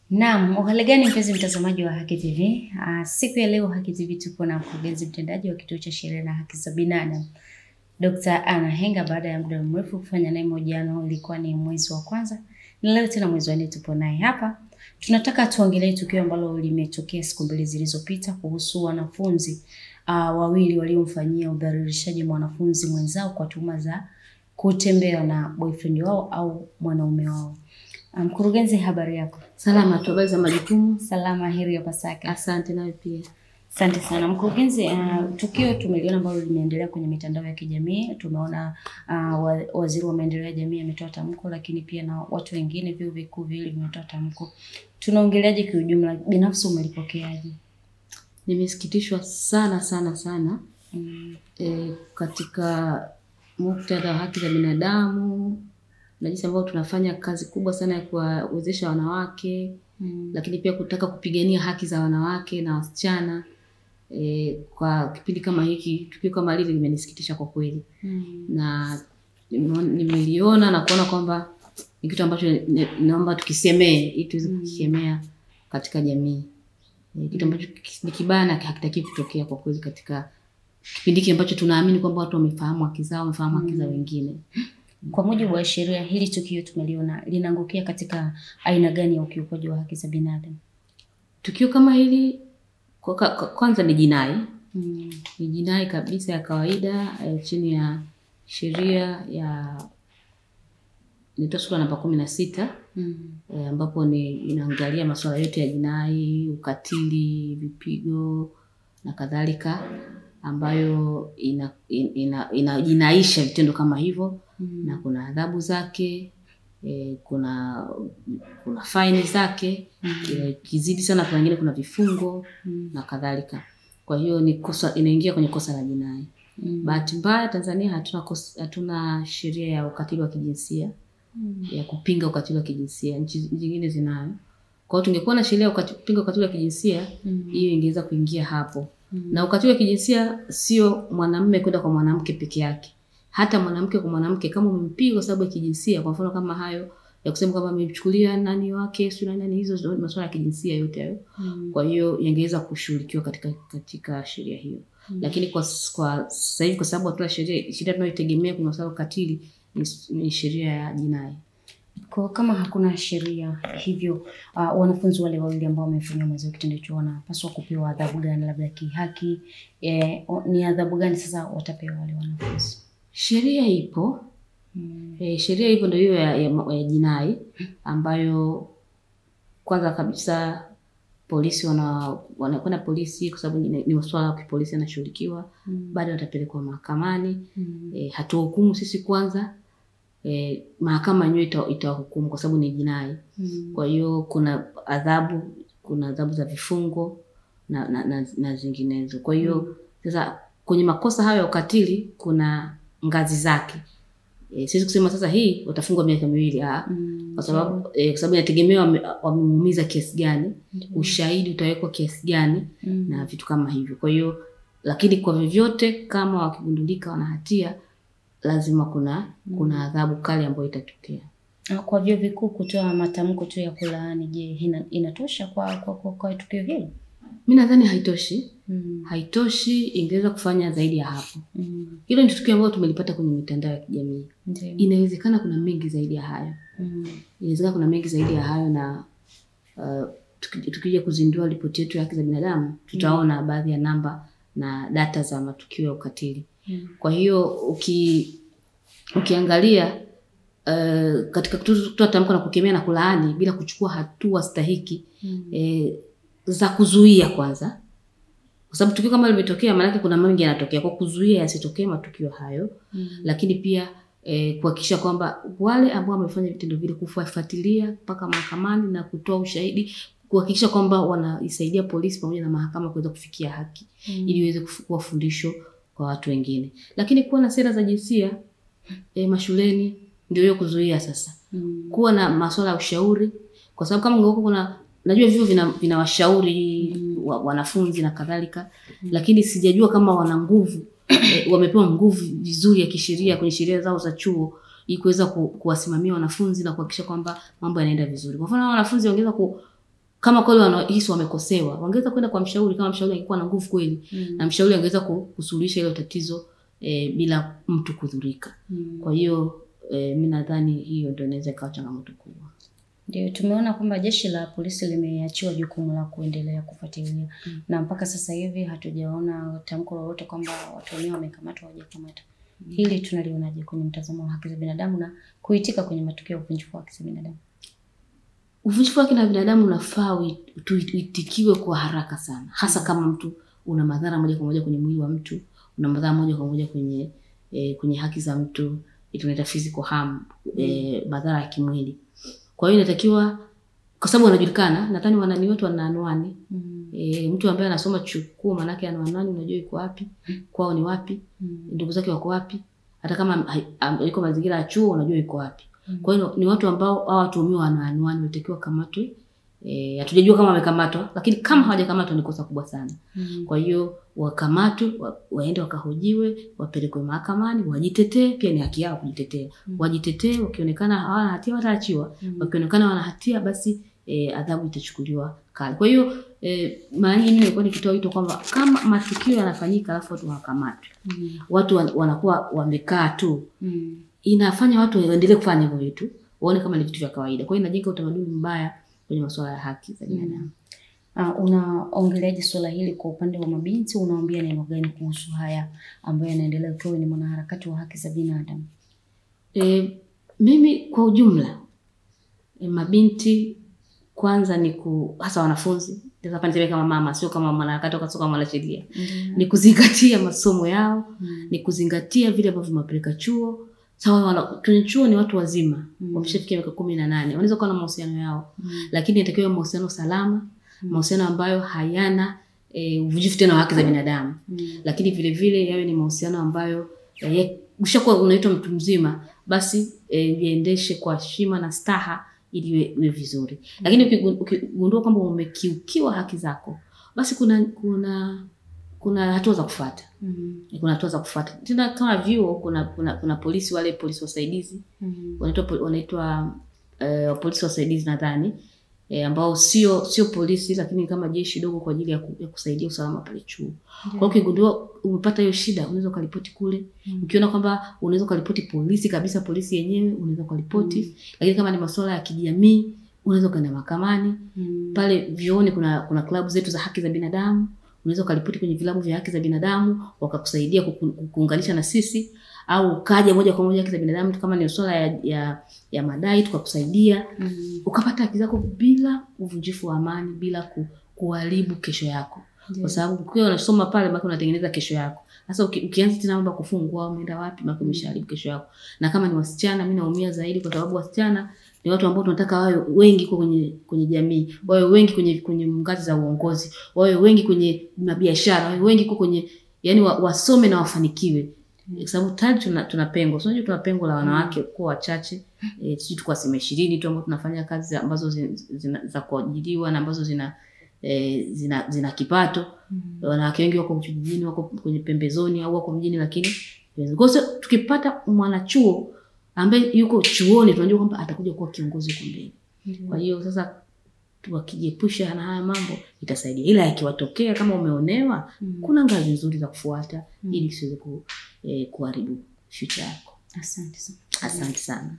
Naam, uhali gani mpenzi mtazamaji wa Haki TV? Siku ya leo Haki TV tupo na mkurugenzi mtendaji wa Kituo cha Sheria na Haki za Binadamu, Dr. Anna Henga. Baada ya muda mrefu kufanya naye mahojiano, ilikuwa ni mwezi wa kwanza. Na leo tena mwezi wa nne tupo naye hapa. Tunataka tuongelee tukio ambalo limetokea siku mbili zilizopita kuhusu wanafunzi wawili waliomfanyia udhalilishaji mwanafunzi mwenzao kwa tuhuma za kutembea na boyfriend wao au mwanaume wao. Mkurugenzi, habari yako? Salama, habari za majukumu? Salama, heri ya Pasaka. Asante, nawe pia. Asante sana mkurugenzi. Tukio tumeliona ambalo limeendelea kwenye mitandao ya kijamii. Tumeona waziri wa maendeleo ya jamii ametoa tamko, lakini pia na watu wengine, vyuo vikuu vile vimetoa tamko. Tunaongeleaje kwa ujumla? Binafsi umelipokeaje? Nimesikitishwa sana. Katika muktadha wa haki za binadamu na jinsi ambavyo tunafanya kazi kubwa sana ya kuwawezesha wanawake, lakini pia kutaka kupigania haki za wanawake na wasichana. Kwa kipindi kama hiki, tukio kama hili limenisikitisha kwa kweli. Na nimeliona na kuona kwamba ni kitu ambacho naomba tukisemee ili tuweze kukikemea katika jamii. Kitu ambacho ni kibaya na hakitaki kutokea kwa kweli katika kipindi hiki ambacho tunaamini kwamba watu wamefahamu haki zao, wamefahamu haki za wengine. Kwa mujibu wa sheria, hili tukio tumeliona linaangukia katika aina gani ya ukiukaji wa haki za binadamu? Tukio kama hili kwanza ni jinai. Ni jinai kabisa ya kawaida chini ya sheria ya sura namba 16 ambapo inaangalia masuala yote ya jinai, ukatili, vipigo na kadhalika, ambayo inajinaisha vitendo kama hivyo. Na kuna adhabu zake, kuna faini zake, kizidi sana kwa wengine kuna vifungo na kadhalika. Kwa hiyo ni kosa, inaingia kwenye kosa la jinai. Bahati mbaya Tanzania hatuna sheria ya ukatili wa kijinsia, ya kupinga ukatili wa kijinsia. Nchi nyingine zinayo. Kwa hiyo tungekuwa na sheria ya kupinga ukatili wa kijinsia, hiyo ingeweza kuingia hapo. Na ukatili wa kijinsia sio mwanamume kwenda kwa mwanamke peke yake. Hata mwanamke kwa mwanamke, kama umempiga kwa sababu ya kijinsia, kwa mfano kama hayo ya kusema kama amemchukulia nani wake, sio nani, hizo masuala ya kijinsia yote hayo. Kwa hiyo yangeweza kushughulikiwa katika sheria hiyo. Lakini kwa sasa hivi, kwa sababu hatuna sheria tunayotegemea kwa masuala ya ukatili ni sheria ya jinai. Kwa kama hakuna sheria hivyo, wanafunzi wale wawili ambao wamefanywa mazao kitendo hicho wanapaswa kupewa adhabu gani, labda kihaki? Ni adhabu gani sasa watapewa wale wanafunzi? Sheria ipo. Sheria ipo ndio hiyo ya jinai, ambayo kwanza kabisa polisi wanakwenda polisi kwa sababu ni masuala ya kipolisi yanashughulikiwa. Baada watapelekwa mahakamani. Hatuhukumu sisi kwanza. Mahakama yenyewe itahukumu kwa sababu ni jinai. Kwa hiyo kuna adhabu za vifungo na zinginezo. Kwa hiyo sasa kwenye makosa hayo ya ukatili kuna ngazi zake. Sisi kusema sasa hii watafungwa miaka 2 kwa sababu inategemea wamemuumiza kiasi gani, ushahidi utawekwa kiasi gani na vitu kama hivyo. Kwa hiyo lakini kwa vyovyote kama wakigundulika wana hatia, lazima kuna adhabu kali ambayo itatokea. Kwa vyuo vikuu kutoa matamko tu ya kulaani, je, inatosha kwa tukio hili? Mimi nadhani haitoshi. Haitoshi, ingeweza kufanya zaidi ya hapo. Hilo ni tukio ambalo tumelipata kwenye mitandao ya kijamii. Inawezekana kuna mengi zaidi ya hayo. Inawezekana kuna mengi zaidi ya hayo, na tukija kuzindua ripoti yetu ya haki za binadamu tutaona baadhi ya namba na data za matukio ya ukatili. Kwa hiyo ukiangalia katika kutoa tamko na kukemea na kulaani bila kuchukua hatua stahiki za kuzuia kwanza, kwa sababu tukio kama limetokea maana yake kuna mengi yanatokea, kwa kuzuia yasitokee matukio hayo. Lakini pia kuhakikisha kwamba wale ambao wamefanya vitendo vile kufuatilia mpaka mahakamani na kutoa ushahidi, kuhakikisha kwamba wanaisaidia polisi pamoja na mahakama kuweza kufikia haki ili iweze kuwa fundisho kwa watu wengine. Lakini kuwa na sera za jinsia mashuleni ndio hiyo kuzuia sasa. Kuwa na masuala ya ushauri, kwa sababu kama ungekuwa najua vyuo vinawashauri wanafunzi na kadhalika, lakini sijajua kama wana nguvu wamepewa nguvu vizuri ya kisheria kwenye sheria zao za chuo ili kuweza kuwasimamia wanafunzi na kuhakikisha kwamba mambo yanaenda vizuri. Kwa mfano wanafunzi wangeweza kama kweli wanahisi wamekosewa, wangeweza kwenda kwa mshauri kama mshauri angekuwa na nguvu kweli. Na mshauri angeweza kusuluhisha ile tatizo bila mtu kudhurika. Kwa hiyo mimi nadhani hiyo ndio inaweza ikawa changamoto kubwa. Ndio tumeona kwamba jeshi la polisi limeachiwa jukumu la kuendelea kufuatilia. Na mpaka sasa hivi hatujaona tamko lolote kwamba watu wenyewe wamekamatwa au hawajakamatwa. Hili tunalionaje kwenye mtazamo wa haki za binadamu na kuitika kwenye matukio ya uvunjifu wa haki za binadamu? Uvunjifu wa haki za binadamu unafaa uitikiwe kwa haraka sana. Hasa kama mtu una madhara moja kwa moja kwenye mwili wa mtu, una madhara moja kwa moja kwenye haki za mtu, tunaita physical harm, madhara ya kimwili. Kwa hiyo inatakiwa, kwa sababu wanajulikana, nadhani ni watu wana anwani. Mtu ambaye anasoma chuo maana yake ana anwani, unajua yuko wapi, kwao ni wapi, ndugu zake wako wapi, hata kama yuko mazingira ya chuo unajua yuko wapi. Kwa hiyo ni watu ambao hao watuhumiwa wana anwani, wanatakiwa kamatwe. Hatujajua kama wamekamatwa, lakini kama hawajakamatwa ni kosa kubwa sana. Kwa hiyo wakamatwe, waende wakahojiwe, wapelekwe mahakamani, wajitetee, pia ni haki yao kujitetea. Wajitetee, wakionekana hawana hatia wataachiwa, wakionekana wana hatia basi adhabu itachukuliwa kali. Kwa hiyo mara nyingi mimi nilikuwa nikitoa wito kwamba kama matukio yanafanyika alafu watu wakamatwe, watu wanakuwa wamekaa tu, inafanya watu waendelee kufanya hivyo vitu, waone kama ni vitu vya kawaida. Kwa hiyo inajenga utamaduni mbaya kwenye masuala ya haki za binadamu. Unaongeleaje swala hili kwa upande wa mabinti? Unaambia neno gani kuhusu haya ambayo yanaendelea ukiwa ni mwanaharakati wa haki za binadamu? Mimi kwa ujumla mabinti kwanza ni hasa wanafunzi, ndio niseme kama mama, sio kama mwanaharakati au kama mwanasheria. Ni kuzingatia masomo yao, ni kuzingatia vile ambavyo mapeleka chuo. Sawa, kwenye chuo ni watu wazima, wameshafikia miaka 18, wanaweza kuwa na mahusiano yao, lakini inatakiwa mahusiano salama, mahusiano ambayo hayana uvunjifu tena wa haki za binadamu. Lakini vile vile yawe ni mahusiano ambayo ushakuwa unaitwa mtu mzima, basi viendeshe kwa heshima na staha ili iwe vizuri. Lakini ukigundua kwamba umekiukiwa haki zako, basi kuna hatua za kufuata. Kuna hatua za kufuata. Tena kama vyuo kuna polisi, wale polisi wasaidizi. Wanaitwa polisi wasaidizi nadhani, ambao sio polisi lakini kama jeshi dogo kwa ajili ya kusaidia usalama pale chuo. Kwa hiyo ukigundua umepata hiyo shida, unaweza kulipoti kule. Ukiona kwamba unaweza kulipoti polisi kabisa, polisi yenyewe unaweza kulipoti. Lakini kama ni masuala ya kijamii, unaweza kwenda mahakamani. Pale vioni kuna klabu zetu za haki za binadamu. Unaweza kulipoti kwenye vilabu vya haki za binadamu, wakakusaidia kuunganisha na sisi, au kaja moja kwa moja haki za binadamu kama ni swala ya madai tukakusaidia, ukapata haki zako bila uvunjifu wa amani, bila kuharibu kesho yako. Kwa sababu ukiwa unasoma pale bado unatengeneza kesho yako. Sasa ukianza tena mambo kufungwa, umeenda wapi, bado umeshaharibu kesho yako. Na kama ni wasichana, mimi naumia zaidi kwa sababu wasichana ni watu ambao tunataka wawe wengi kwenye jamii, wawe wengi kwenye ngazi za uongozi, wawe wengi kwenye biashara, wawe wengi kwenye, yani wasome na wafanikiwe. Kwa sababu tayari tuna pengo. Unajua tuna pengo la wanawake kwa wachache. Sisi tuko 20 tu ambao tunafanya kazi ambazo za kuajiriwa na ambazo zina kipato. Wanawake wengi wako vijijini, wako kwenye pembezoni au wako mjini, lakini kwa hiyo tukipata mwanachuo ambaye yuko chuoni tunajua kwamba atakuja kuwa kiongozi huko mbele. Kwa hiyo sasa tuwakiepusha na haya mambo itasaidia. Ila ikiwatokea kama umeonewa, kuna ngazi nzuri za kufuata ili usiweze kuharibu future yako. Asante sana. Asante sana.